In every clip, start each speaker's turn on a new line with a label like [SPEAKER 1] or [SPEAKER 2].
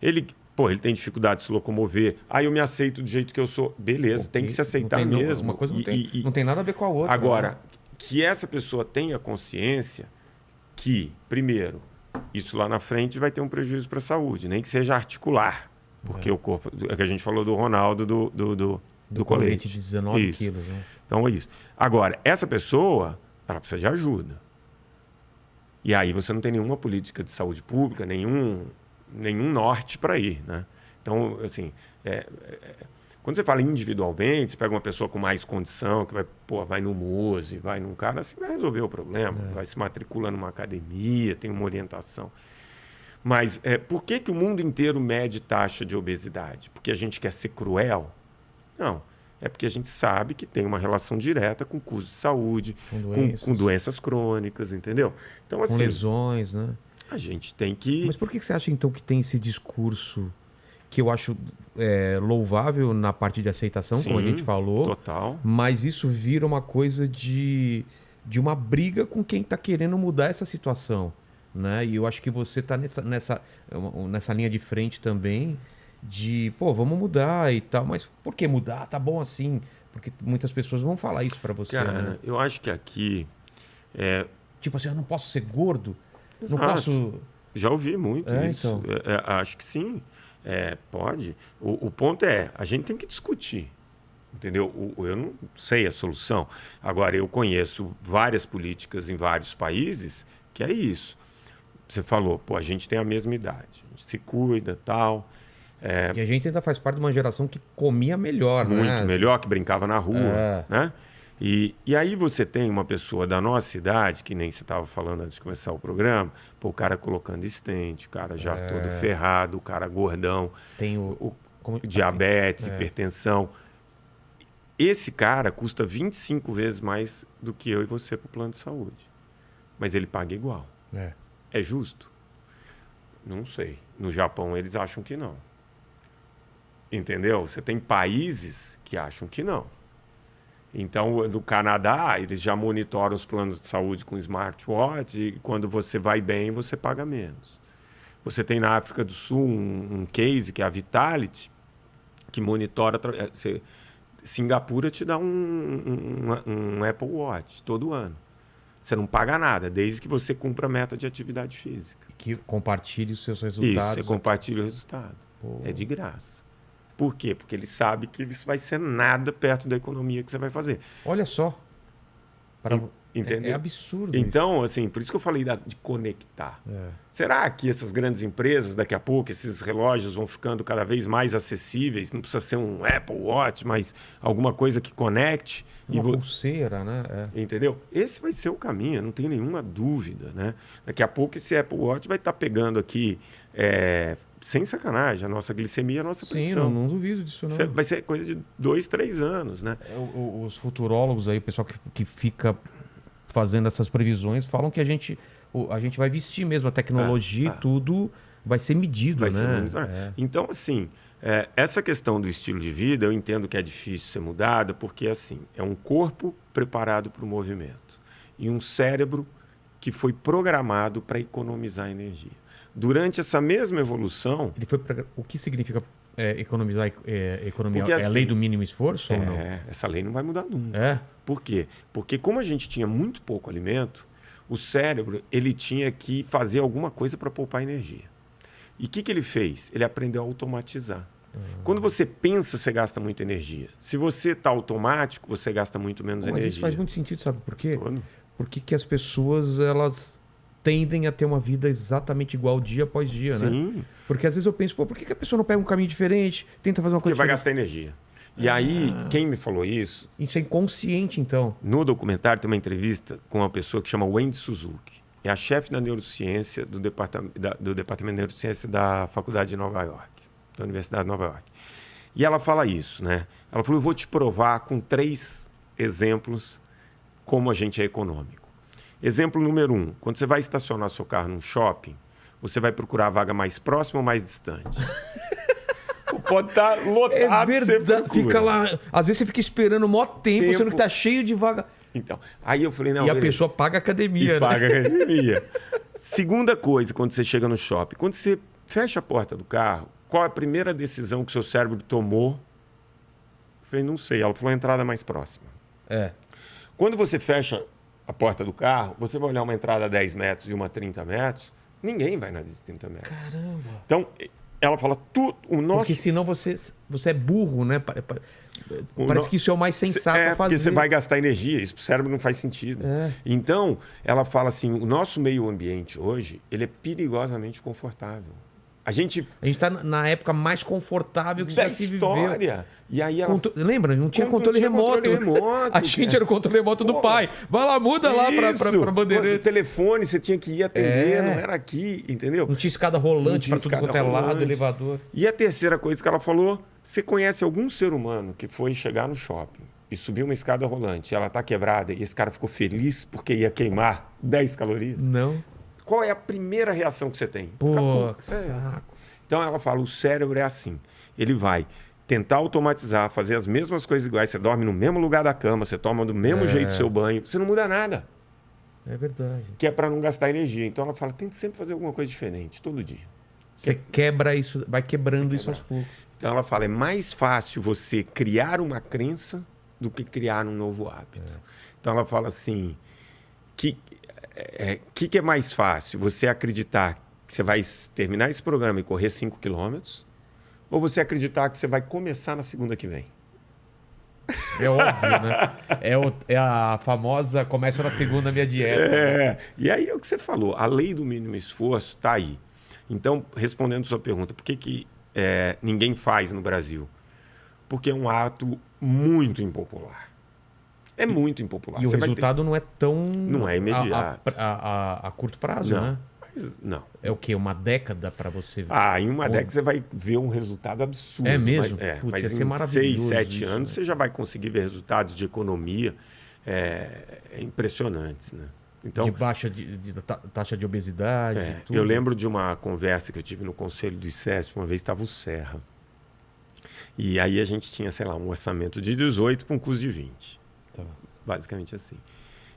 [SPEAKER 1] Ele, pô, ele tem dificuldade de se locomover. Aí eu me aceito do jeito que eu sou. Beleza, tem que se aceitar mesmo.
[SPEAKER 2] Uma coisa não tem nada a ver com a outra.
[SPEAKER 1] Agora,
[SPEAKER 2] né?
[SPEAKER 1] que essa pessoa tenha consciência que, primeiro, isso lá na frente vai ter um prejuízo para a saúde, nem que seja articular. Porque o corpo, é que a gente falou do Ronaldo do colete.
[SPEAKER 2] De 19
[SPEAKER 1] isso.
[SPEAKER 2] quilos. Né?
[SPEAKER 1] Então é isso. Agora, essa pessoa, ela precisa de ajuda. E aí você não tem nenhuma política de saúde pública, nenhum norte para ir, né? Então, assim, quando você fala individualmente, você pega uma pessoa com mais condição, que vai no MUSE, vai num cara, assim, vai resolver o problema, vai se matricular numa academia, tem uma orientação. Mas por que o mundo inteiro mede taxa de obesidade? Porque a gente quer ser cruel? Não. É porque a gente sabe que tem uma relação direta com custo de saúde, com doenças crônicas, entendeu? Então, assim,
[SPEAKER 2] com lesões, né?
[SPEAKER 1] A gente tem que...
[SPEAKER 2] Mas por que você acha, então, que tem esse discurso que eu acho louvável na parte de aceitação,
[SPEAKER 1] Sim,
[SPEAKER 2] como a gente falou,
[SPEAKER 1] total.
[SPEAKER 2] Mas isso vira uma coisa de uma briga com quem está querendo mudar essa situação, né? E eu acho que você está nessa linha de frente também de, pô, vamos mudar e tal. Mas por que mudar? Tá bom assim. Porque muitas pessoas vão falar isso para você,
[SPEAKER 1] Cara,
[SPEAKER 2] né?
[SPEAKER 1] eu acho que aqui...
[SPEAKER 2] Tipo assim, eu não posso ser gordo?
[SPEAKER 1] Exato.
[SPEAKER 2] Não posso...
[SPEAKER 1] Já ouvi muito isso.
[SPEAKER 2] Então.
[SPEAKER 1] Acho que sim. Pode. O ponto a gente tem que discutir. Entendeu? Eu não sei a solução. Agora, eu conheço várias políticas em vários países que é isso. Você falou, pô, a gente tem a mesma idade. A gente se cuida, tal...
[SPEAKER 2] E a gente ainda faz parte de uma geração que comia melhor,
[SPEAKER 1] muito
[SPEAKER 2] né?
[SPEAKER 1] Muito melhor, que brincava na rua, né? E aí você tem uma pessoa da nossa idade, que nem você estava falando antes de começar o programa, pô, o cara colocando estente, o cara já todo ferrado, o cara gordão,
[SPEAKER 2] tem
[SPEAKER 1] diabetes, hipertensão. Esse cara custa 25 vezes mais do que eu e você para o plano de saúde. Mas ele paga igual. É justo? Não sei. No Japão eles acham que não. Entendeu? Você tem países que acham que não. Então, no Canadá, eles já monitoram os planos de saúde com smartwatch e quando você vai bem, você paga menos. Você tem na África do Sul um case, que é a Vitality, que monitora... Singapura te dá um Apple Watch todo ano. Você não paga nada, desde que você cumpra a meta de atividade física.
[SPEAKER 2] Que compartilhe os seus resultados.
[SPEAKER 1] Isso, você compartilha o resultado. Pô. É de graça. Por quê? Porque ele sabe que isso vai ser nada perto da economia que você vai fazer.
[SPEAKER 2] Olha só.
[SPEAKER 1] Entendeu?
[SPEAKER 2] É absurdo.
[SPEAKER 1] Então,
[SPEAKER 2] isso.
[SPEAKER 1] assim, por isso que eu falei de conectar. Será que essas grandes empresas, daqui a pouco, esses relógios vão ficando cada vez mais acessíveis? Não precisa ser um Apple Watch, mas alguma coisa que conecte.
[SPEAKER 2] Uma pulseira, né?
[SPEAKER 1] Entendeu? Esse vai ser o caminho, não tem nenhuma dúvida, né? Daqui a pouco esse Apple Watch vai estar pegando aqui... sem sacanagem, a nossa glicemia, a nossa pressão.
[SPEAKER 2] Sim, não duvido disso, não.
[SPEAKER 1] Vai ser coisa de 2, 3 anos, né?
[SPEAKER 2] Os futurólogos aí, o pessoal que fica fazendo essas previsões, falam que a gente vai vestir mesmo a tecnologia e tudo vai ser medido, né?
[SPEAKER 1] Então, assim, essa questão do estilo de vida, eu entendo que é difícil ser mudada, porque, assim, é um corpo preparado para o movimento e um cérebro que foi programado para economizar energia. Durante essa mesma evolução...
[SPEAKER 2] O que significa economizar economia?
[SPEAKER 1] Porque,
[SPEAKER 2] é a lei do mínimo esforço ou não?
[SPEAKER 1] Essa lei não vai mudar nunca. Por quê? Porque como a gente tinha muito pouco alimento, o cérebro ele tinha que fazer alguma coisa para poupar energia. E o que ele fez? Ele aprendeu a automatizar. Quando você pensa, você gasta muita energia. Se você está automático, você gasta muito menos energia.
[SPEAKER 2] Mas isso faz muito sentido, sabe por quê? Porque que as pessoas, elas... tendem a ter uma vida exatamente igual dia após dia, né? Porque às vezes eu penso, por que a pessoa não pega um caminho diferente, tenta fazer uma coisa
[SPEAKER 1] diferente? Porque vai gastar energia. E aí, quem me falou isso...
[SPEAKER 2] Isso é inconsciente, então.
[SPEAKER 1] No documentário tem uma entrevista com uma pessoa que chama Wendy Suzuki. É a chefe da neurociência do departamento de neurociência da Faculdade de Nova York, da Universidade de Nova York. E ela fala isso, né? Ela falou, eu vou te provar com 3 exemplos como a gente é econômico. Exemplo número 1. Quando você vai estacionar seu carro num shopping, você vai procurar a vaga mais próxima ou mais distante? Pode estar lotado, você procura.
[SPEAKER 2] Fica lá. Às vezes você fica esperando um maior tempo, sendo que tá cheio de vaga.
[SPEAKER 1] Então, aí eu falei... não.
[SPEAKER 2] E a pessoa paga a academia, né?
[SPEAKER 1] Paga a academia. Segunda coisa, quando você chega no shopping, quando você fecha a porta do carro, qual é a primeira decisão que o seu cérebro tomou? Eu falei, não sei. Ela falou, a entrada mais próxima. Quando você fecha a porta do carro, você vai olhar uma entrada a 10 metros e uma a 30 metros, ninguém vai na de 30 metros.
[SPEAKER 2] Caramba.
[SPEAKER 1] Então, ela fala, o nosso...
[SPEAKER 2] Porque senão você é burro, né? Parece que isso é o mais sensato a fazer.
[SPEAKER 1] Porque você vai gastar energia, isso pro cérebro não faz sentido. Então, ela fala assim, o nosso meio ambiente hoje, ele é perigosamente confortável. A gente
[SPEAKER 2] tá na época mais confortável que já se viveu.
[SPEAKER 1] E aí ela...
[SPEAKER 2] Lembra? Não tinha controle remoto. A gente era o controle remoto do pai. Vai lá, muda lá pra Bandeirante.
[SPEAKER 1] O telefone, você tinha que ir atender, não era aqui, entendeu?
[SPEAKER 2] Não tinha escada rolante pra tudo quanto é lado, elevador.
[SPEAKER 1] E a terceira coisa que ela falou, você conhece algum ser humano que foi chegar no shopping e subiu uma escada rolante, ela tá quebrada e esse cara ficou feliz porque ia queimar 10 calorias?
[SPEAKER 2] Não.
[SPEAKER 1] Qual é a primeira reação que você tem?
[SPEAKER 2] Pô, que saco.
[SPEAKER 1] Então ela fala, o cérebro é assim. Ele vai tentar automatizar, fazer as mesmas coisas iguais. Você dorme no mesmo lugar da cama, você toma do mesmo jeito o seu banho. Você não muda nada.
[SPEAKER 2] É verdade.
[SPEAKER 1] Que é para não gastar energia. Então ela fala, tente sempre fazer alguma coisa diferente, todo dia.
[SPEAKER 2] Você quebra isso, vai quebrando isso aos poucos.
[SPEAKER 1] Então ela fala, é mais fácil você criar uma crença do que criar um novo hábito. Então ela fala assim, que é mais fácil? Você acreditar que você vai terminar esse programa e correr 5 quilômetros? Ou você acreditar que você vai começar na segunda que vem?
[SPEAKER 2] É óbvio, né? É a famosa começa na segunda minha dieta.
[SPEAKER 1] E aí é o que você falou. A lei do mínimo esforço está aí. Então, respondendo a sua pergunta, por que ninguém faz no Brasil? Porque é um ato muito impopular. É muito impopular.
[SPEAKER 2] E o resultado não é tão...
[SPEAKER 1] Não é imediato.
[SPEAKER 2] A curto prazo, né?
[SPEAKER 1] Mas não.
[SPEAKER 2] É o quê? Uma década para você...
[SPEAKER 1] Em uma década você vai ver um resultado absurdo.
[SPEAKER 2] É mesmo?
[SPEAKER 1] Mas em 6, 7 anos você já vai conseguir ver resultados de economia impressionantes, né? Então,
[SPEAKER 2] de baixa taxa de obesidade. Tudo.
[SPEAKER 1] Eu lembro de uma conversa que eu tive no Conselho do ICESP, uma vez estava o Serra. E aí a gente tinha, sei lá, um orçamento de 18 com um custo de 20.
[SPEAKER 2] Tá.
[SPEAKER 1] Basicamente assim.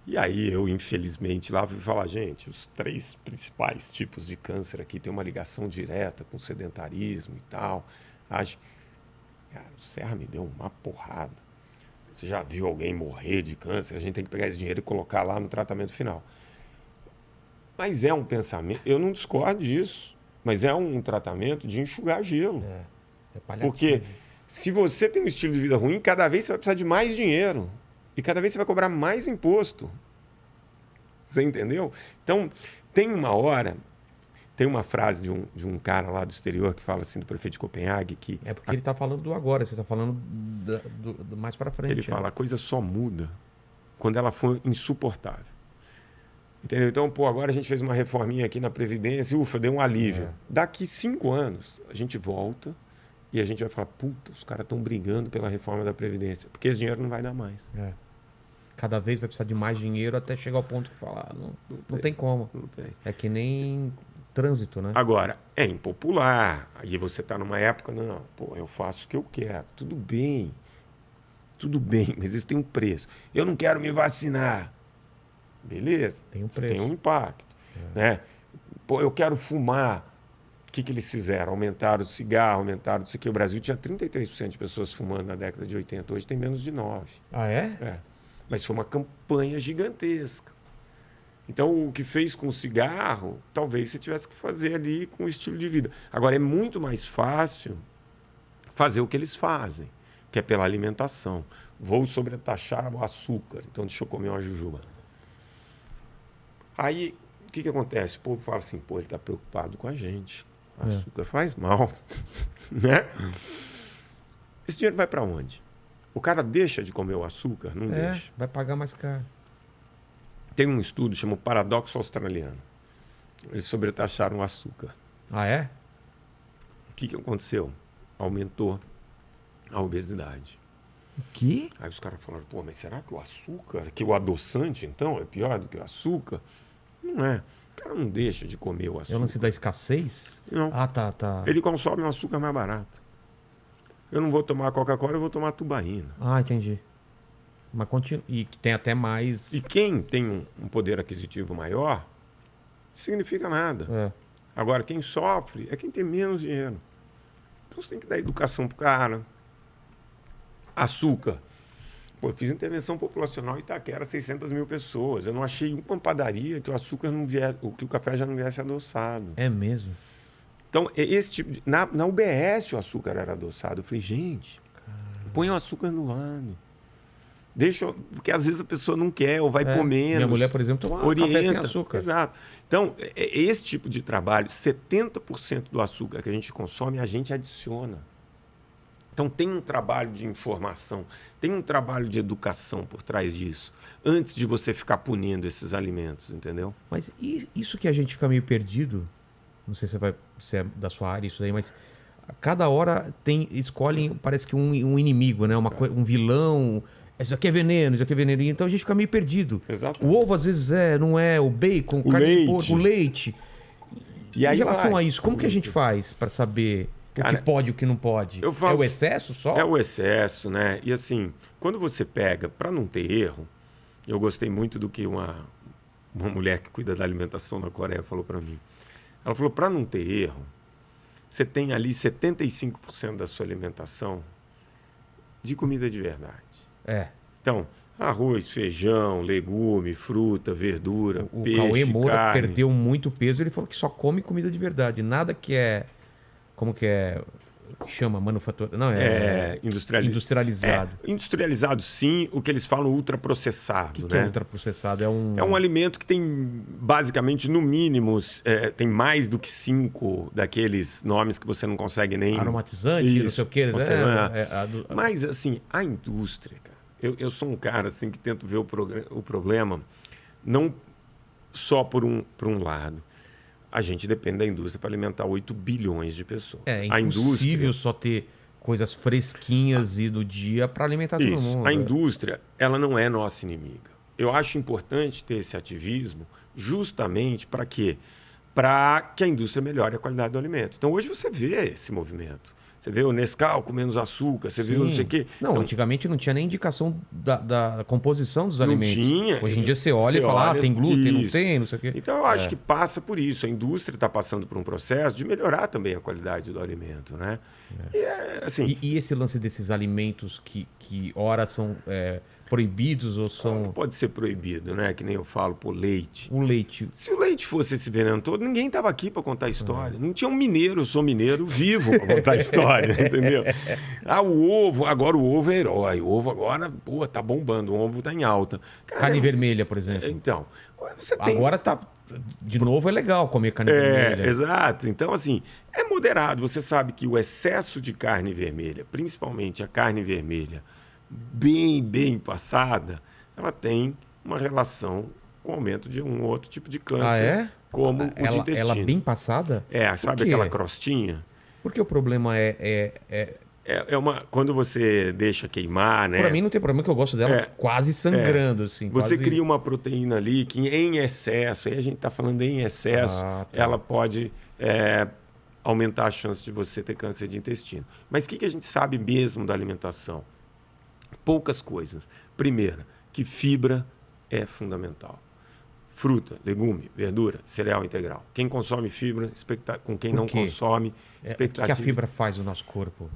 [SPEAKER 1] E aí eu, infelizmente, lá fui falar, gente, os 3 principais tipos de câncer aqui têm uma ligação direta com sedentarismo e tal. Cara, o Serra me deu uma porrada. Você já viu alguém morrer de câncer? A gente tem que pegar esse dinheiro e colocar lá no tratamento final. Mas é um pensamento... Eu não discordo disso, mas é um tratamento de enxugar gelo.
[SPEAKER 2] É paliativo.
[SPEAKER 1] Porque se você tem um estilo de vida ruim, cada vez você vai precisar de mais dinheiro. E cada vez você vai cobrar mais imposto. Você entendeu? Então, tem uma hora... Tem uma frase de um cara lá do exterior que fala assim, do prefeito de Copenhague, que...
[SPEAKER 2] É porque ele está falando do agora, você está falando do mais para frente.
[SPEAKER 1] Ele fala, a coisa só muda quando ela for insuportável. Entendeu? Então, agora a gente fez uma reforminha aqui na Previdência, ufa, deu um alívio. Daqui 5 anos, a gente volta e a gente vai falar, puta, os caras estão brigando pela reforma da Previdência, porque esse dinheiro não vai dar mais.
[SPEAKER 2] Cada vez vai precisar de mais dinheiro até chegar ao ponto que falar, não tem como.
[SPEAKER 1] Não tem.
[SPEAKER 2] É que nem... trânsito, né?
[SPEAKER 1] Agora, é impopular. Aí você está numa época, não, eu faço o que eu quero. Tudo bem, mas isso tem um preço. Eu não quero me vacinar. Beleza.
[SPEAKER 2] Tem um preço.
[SPEAKER 1] Tem um impacto. Né? Eu quero fumar. O que eles fizeram? Aumentaram o cigarro, aumentaram isso aqui. O Brasil tinha 33% de pessoas fumando na década de 80. Hoje tem menos de 9%.
[SPEAKER 2] Ah, é?
[SPEAKER 1] Mas foi uma campanha gigantesca. Então, o que fez com o cigarro, talvez você tivesse que fazer ali com o estilo de vida. Agora, é muito mais fácil fazer o que eles fazem, que é pela alimentação. Vou sobretaxar o açúcar, então deixa eu comer uma jujuba. Aí, o que acontece? O povo fala assim, ele está preocupado com a gente. O açúcar faz mal. Né? Esse dinheiro vai para onde? O cara deixa de comer o açúcar? Não deixa.
[SPEAKER 2] Vai pagar mais caro.
[SPEAKER 1] Tem um estudo chamado Paradoxo Australiano. Eles sobretaxaram o açúcar.
[SPEAKER 2] Ah, é?
[SPEAKER 1] O que aconteceu? Aumentou a obesidade.
[SPEAKER 2] O quê?
[SPEAKER 1] Aí os caras falaram, mas será que o açúcar, que o adoçante, então, é pior do que o açúcar? Não é. O cara não deixa de comer o açúcar.
[SPEAKER 2] É o lance da escassez?
[SPEAKER 1] Não.
[SPEAKER 2] Ah, tá.
[SPEAKER 1] Ele consome um açúcar mais barato. Eu não vou tomar Coca-Cola, eu vou tomar tubaína.
[SPEAKER 2] Ah, entendi. Mas continua. E tem até mais...
[SPEAKER 1] E quem tem um poder aquisitivo maior, significa nada. Agora, quem sofre é quem tem menos dinheiro. Então, você tem que dar educação pro cara. Açúcar. Pô, eu fiz intervenção populacional em Itaquera, 600 mil pessoas. Eu não achei uma padaria que o açúcar não viesse, que o café já não viesse adoçado.
[SPEAKER 2] É mesmo?
[SPEAKER 1] Então, esse tipo de... Na UBS o açúcar era adoçado. Eu falei, gente, põe o açúcar no lado. Deixa... Porque às vezes a pessoa não quer ou vai pôr menos.
[SPEAKER 2] Minha mulher, por exemplo, toma café sem açúcar.
[SPEAKER 1] Exato. Então, esse tipo de trabalho, 70% do açúcar que a gente consome, a gente adiciona. Então, tem um trabalho de informação, tem um trabalho de educação por trás disso, antes de você ficar punindo esses alimentos, entendeu?
[SPEAKER 2] Mas isso que a gente fica meio perdido, não sei se é da sua área isso daí, mas a cada hora escolhem, parece que um inimigo, né? Um vilão, isso aqui é veneno, isso aqui é veneno. Então a gente fica meio perdido.
[SPEAKER 1] Exatamente.
[SPEAKER 2] O ovo às vezes não é, o bacon, o carne de porco, o leite. E aí, em relação a isso, como que a gente faz para saber... Cara, o que pode e o que não pode? É o excesso só?
[SPEAKER 1] É o excesso, né? E assim, quando você pega, para não ter erro, eu gostei muito do que uma mulher que cuida da alimentação na Coreia falou para mim. Ela falou, para não ter erro, você tem ali 75% da sua alimentação de comida de verdade. Então, arroz, feijão, legume, fruta, verdura, peixe,
[SPEAKER 2] Cauê Moura
[SPEAKER 1] carne.
[SPEAKER 2] Perdeu muito peso, ele falou que só come comida de verdade, nada que é... Como que é? Chama manufatura? Não, industrializado.
[SPEAKER 1] Industrializado, sim. O que eles falam ultraprocessado.
[SPEAKER 2] O que é ultraprocessado?
[SPEAKER 1] É um alimento que tem, basicamente, no mínimo, tem mais do que 5 daqueles nomes que você não consegue nem...
[SPEAKER 2] Aromatizante, não sei o quê.
[SPEAKER 1] Mas, assim, a indústria, cara... Eu sou um cara assim, que tento ver o problema não só por um lado. A gente depende da indústria para alimentar 8 bilhões de pessoas.
[SPEAKER 2] É impossível só ter coisas fresquinhas e do dia para alimentar todo mundo.
[SPEAKER 1] A indústria, ela não é nossa inimiga. Eu acho importante ter esse ativismo justamente para quê? Para que a indústria melhore a qualidade do alimento. Então, hoje você vê esse movimento. Você vê o Nescau com menos açúcar, você vê o não sei o quê.
[SPEAKER 2] Não, então, antigamente não tinha nem indicação da composição dos alimentos.
[SPEAKER 1] Não tinha.
[SPEAKER 2] Hoje em dia você olha e fala, tem glúten, não tem, não sei o quê.
[SPEAKER 1] Então eu acho que passa por isso. A indústria está passando por um processo de melhorar também a qualidade do alimento, né? Assim...
[SPEAKER 2] E esse lance desses alimentos que ora são proibidos ou são...
[SPEAKER 1] Pode ser proibido, né? Que nem eu falo, leite.
[SPEAKER 2] O leite.
[SPEAKER 1] Se o leite fosse esse veneno todo, ninguém estava aqui para contar a história. Não tinha um mineiro, eu sou mineiro, vivo para contar a história, entendeu? O ovo, agora o ovo é herói. O ovo agora, tá bombando, o ovo tá em alta.
[SPEAKER 2] Cara, carne vermelha, por exemplo.
[SPEAKER 1] Então, você tem...
[SPEAKER 2] Agora tá... De novo é legal comer carne vermelha.
[SPEAKER 1] Exato. Então, assim, é moderado. Você sabe que o excesso de carne vermelha, principalmente a carne vermelha, bem passada, ela tem uma relação com o aumento de um outro tipo de câncer, como o de intestino.
[SPEAKER 2] Ela bem passada?
[SPEAKER 1] Sabe aquela crostinha?
[SPEAKER 2] Porque o problema
[SPEAKER 1] quando você deixa queimar, né?
[SPEAKER 2] Para mim não tem problema, que eu gosto dela quase sangrando, assim.
[SPEAKER 1] Você cria uma proteína ali que em excesso, aí a gente está falando em excesso, ela pode aumentar a chance de você ter câncer de intestino. Mas o que a gente sabe mesmo da alimentação? Poucas coisas. Primeira, que fibra é fundamental. Fruta, legume, verdura, cereal integral. Quem consome fibra, com quem não consome, expectativa.
[SPEAKER 2] O que a fibra faz no nosso corpo?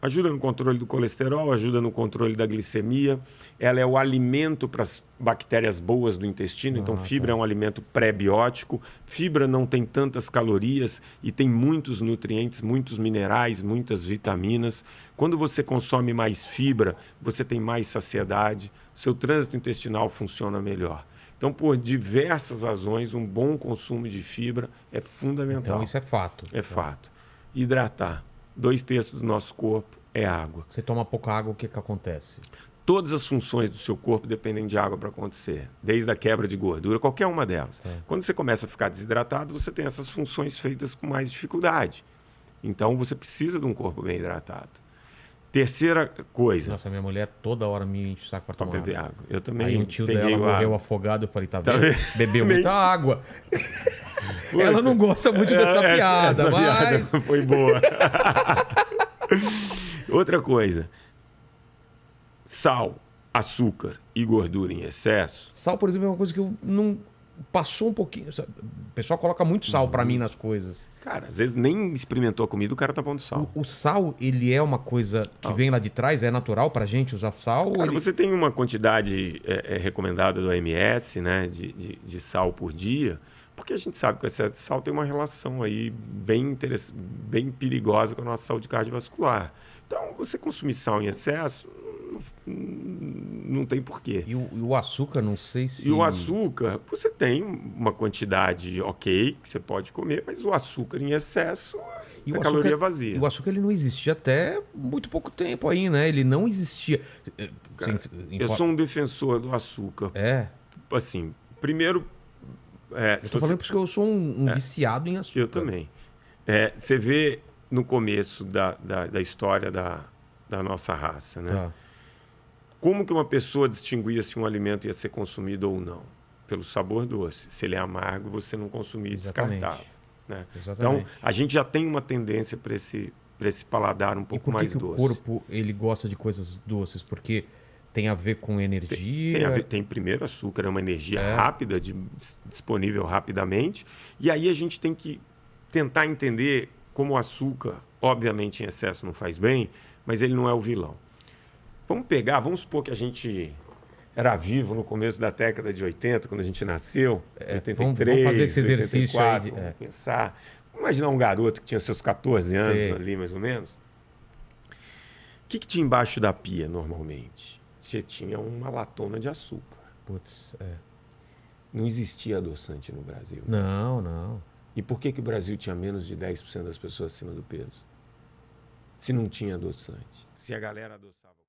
[SPEAKER 1] Ajuda no controle do colesterol, ajuda no controle da glicemia. Ela é o alimento para as bactérias boas do intestino. Então, fibra é um alimento pré-biótico. Fibra não tem tantas calorias e tem muitos nutrientes, muitos minerais, muitas vitaminas. Quando você consome mais fibra, você tem mais saciedade. Seu trânsito intestinal funciona melhor. Então, por diversas razões, um bom consumo de fibra é fundamental.
[SPEAKER 2] Então, isso é fato.
[SPEAKER 1] É fato. Hidratar. 2/3 do nosso corpo é água.
[SPEAKER 2] Você toma pouca água, o que acontece?
[SPEAKER 1] Todas as funções do seu corpo dependem de água para acontecer. Desde a quebra de gordura, qualquer uma delas. Quando você começa a ficar desidratado, você tem essas funções feitas com mais dificuldade. Então, você precisa de um corpo bem hidratado. Terceira coisa.
[SPEAKER 2] Nossa, minha mulher toda hora me enche o saco para tomar
[SPEAKER 1] beber água. Eu também.
[SPEAKER 2] Aí um tio dela morreu afogado, eu falei, tá vendo? Bebeu muita água. Ela não gosta muito dessa piada, mas...
[SPEAKER 1] Piada foi boa. Outra coisa. Sal, açúcar e gordura em excesso.
[SPEAKER 2] Sal, por exemplo, é uma coisa que eu passou um pouquinho. O pessoal coloca muito sal para mim nas coisas.
[SPEAKER 1] Cara, às vezes nem experimentou a comida, o cara tá pondo sal.
[SPEAKER 2] O sal, ele é uma coisa que vem lá de trás? É natural pra gente usar sal?
[SPEAKER 1] Cara, você tem uma quantidade recomendada do OMS, né, de sal por dia, porque a gente sabe que o excesso de sal tem uma relação aí bem perigosa com a nossa saúde cardiovascular. Então, você consumir sal em excesso, não tem porquê.
[SPEAKER 2] E o açúcar, não sei se...
[SPEAKER 1] E o açúcar, você tem uma quantidade ok que você pode comer, mas o açúcar em excesso é caloria vazia.
[SPEAKER 2] E o açúcar ele não existia até muito pouco tempo aí, né? Ele não existia.
[SPEAKER 1] Cara, eu sou um defensor do açúcar. Assim, primeiro...
[SPEAKER 2] eu tô falando porque eu sou um viciado em açúcar.
[SPEAKER 1] Eu também. Você vê no começo da história da nossa raça, né?
[SPEAKER 2] Tá.
[SPEAKER 1] Como que uma pessoa distinguia se um alimento ia ser consumido ou não? Pelo sabor doce. Se ele é amargo, você não consumia e descartava. Né? Então, a gente já tem uma tendência para esse paladar um pouco mais doce.
[SPEAKER 2] O corpo ele gosta de coisas doces? Porque tem a ver com energia?
[SPEAKER 1] Tem primeiro açúcar, é uma energia rápida, disponível rapidamente. E aí a gente tem que tentar entender como o açúcar, obviamente em excesso não faz bem, mas ele não é o vilão. Vamos supor que a gente era vivo no começo da década de 80, quando a gente nasceu, 83,
[SPEAKER 2] vamos fazer esse exercício
[SPEAKER 1] 84,
[SPEAKER 2] aí.
[SPEAKER 1] Vamos pensar. Vamos imaginar um garoto que tinha seus 14 anos ali, mais ou menos. O que tinha embaixo da pia, normalmente? Você tinha uma latona de açúcar.
[SPEAKER 2] Putz,
[SPEAKER 1] Não existia adoçante no Brasil.
[SPEAKER 2] Não.
[SPEAKER 1] E por que o Brasil tinha menos de 10% das pessoas acima do peso? Se não tinha adoçante. Se a galera adoçava...